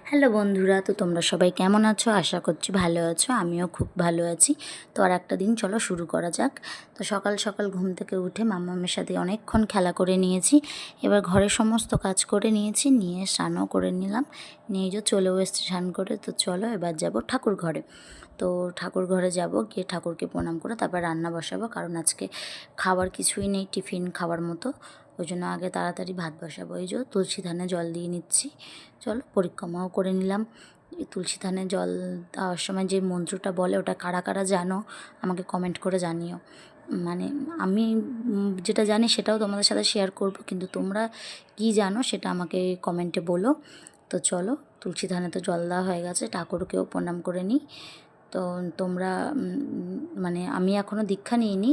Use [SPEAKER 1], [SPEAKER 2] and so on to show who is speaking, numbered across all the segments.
[SPEAKER 1] Hello বন্ধুরা, তো তোমরা সবাই কেমন আছো? আশা করছি ভালো আছো। আমিও খুব ভালো আছি। তো আর একটা দিন চলো শুরু করা যাক। তো সকাল সকাল ঘুম থেকে উঠে মাম্মামের সাথে অনেকক্ষণ খেলা করে নিয়েছি। এবার ঘরের সমস্ত কাজ করে নিয়েছি, নিয়ে স্নানও করে নিলাম। নিয়ে যে চলেও এসেছি স্নান করে। তো চলো এবার যাব ঠাকুর ঘরে। তো ঠাকুর ঘরে যাব, গিয়ে ঠাকুরকে প্রণাম করে তারপর রান্না বসাবো, কারণ আজকে খাবার কিছুই নেই টিফিন খাবার মতো। ওই জন্য আগে তাড়াতাড়ি ভাত বসাবো। এই যে তুলসী ধানে জল দিয়ে নিচ্ছি। চলো পরিক্রমাও করে নিলাম। এই তুলসী ধানে জল দেওয়ার সময় যে মন্ত্রটা বলে ওটা কারা কারা জানো আমাকে কমেন্ট করে জানিও। মানে আমি যেটা জানি সেটাও তোমাদের সাথে শেয়ার করব, কিন্তু তোমরা কি জানো সেটা আমাকে কমেন্টে বলো। তো চলো, তুলসী ধানে তো জল দেওয়া হয়ে গেছে, ঠাকুরকেও প্রণাম করে নিই। তো তোমরা মানে আমি এখনও দীক্ষা নিইনি।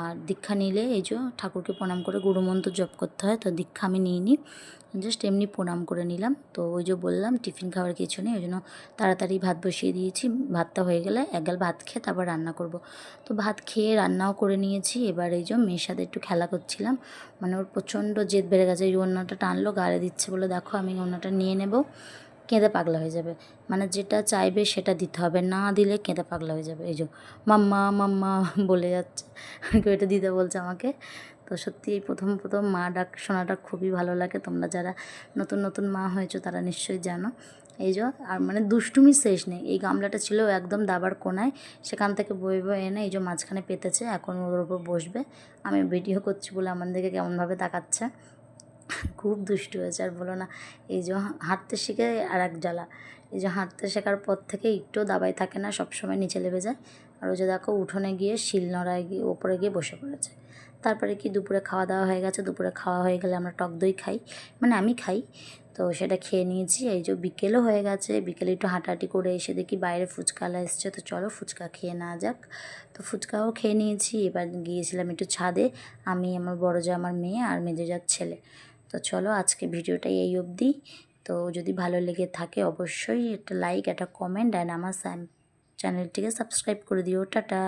[SPEAKER 1] আর দীক্ষা নিলে এই যে ঠাকুরকে প্রণাম করে গুরুমন্ত্র জপ করতে হয়, তো দীক্ষা আমি নিইনি, জাস্ট এমনি প্রণাম করে নিলাম। তো ওই যে বললাম টিফিন খাওয়ার কিছু নেই, ওই জন্য তাড়াতাড়ি ভাত বসিয়ে দিয়েছি। ভাতটা হয়ে গেলে এক গাল ভাত খেয়ে তারপর রান্না করব। তো ভাত খেয়ে রান্নাও করে নিয়েছি। এবার এই যে মেয়ের সাথে একটু খেলা করছিলাম, মানে ওর প্রচণ্ড জেদ বেড়ে গেছে। এই ওড়নাটা টানলো, গায়ে দিচ্ছে বলে দেখো আমি ওড়নাটা নিয়ে নেব, কেঁদে পাগলা হয়ে যাবে। মানে যেটা চাইবে সেটা দিতে হবে, না দিলে কেঁদে পাগলা হয়ে যাবে। এই যে মাম্মা মাম্মা বলে যাচ্ছে, কেউ এটা দিতে বলছে আমাকে। তো সত্যি এই প্রথম প্রথম মা ডাক শোনাটা খুবই ভালো লাগে। তোমরা যারা নতুন নতুন মা হয়েছো তারা নিশ্চয়ই জানো। এই যে আর মানে দুষ্টুমির শেষ নেই। এই গামলাটা ছিল একদম দাবার কোনায়, সেখান থেকে বয়ে বয়ে এনে এই যে মাঝখানে পেতেছে, এখন ওর উপর বসবে। আমি ভিডিও করছি বলে আমার দিকে কেমনভাবে তাকাচ্ছে। খুব দুষ্টু হয়েছে আর বলো না। এই যে হাঁটতে শিখে আর এক জ্বালা, এই যে হাঁটতে শেখার পর থেকে একটু দাবাই থাকে না, সবসময় নিচে লেবে যায়। আর ওই যে দেখো উঠোনে গিয়ে শিলনোড়ায় গিয়ে ওপরে গিয়ে বসে পড়েছে। তারপরে কি দুপুরে খাওয়া দাওয়া হয়ে গেছে। দুপুরে খাওয়া হয়ে গেলে আমরা টক দই খাই, মানে আমি খাই। তো সেটা খেয়ে নিয়েছি। এই যে বিকেলও হয়ে গেছে, বিকেলে একটু হাঁটাহাঁটি করে এসে দেখি বাইরে ফুচকালা এসছে, তো চলো ফুচকা খেয়ে নেওয়া যাক। তো ফুচকাও খেয়ে নিয়েছি। এবার গিয়েছিলাম একটু ছাদে, আমি, আমার বড় যা, আমার মেয়ে আর মেজো যার ছেলে। তো চলো আজকে ভিডিওটাই এই অবধি। তো যদি ভালো লেগে থাকে অবশ্যই একটা লাইক, একটা কমেন্ট অ্যান্ড আমার চ্যানেলটিকে সাবস্ক্রাইব করে দিও। টাটা।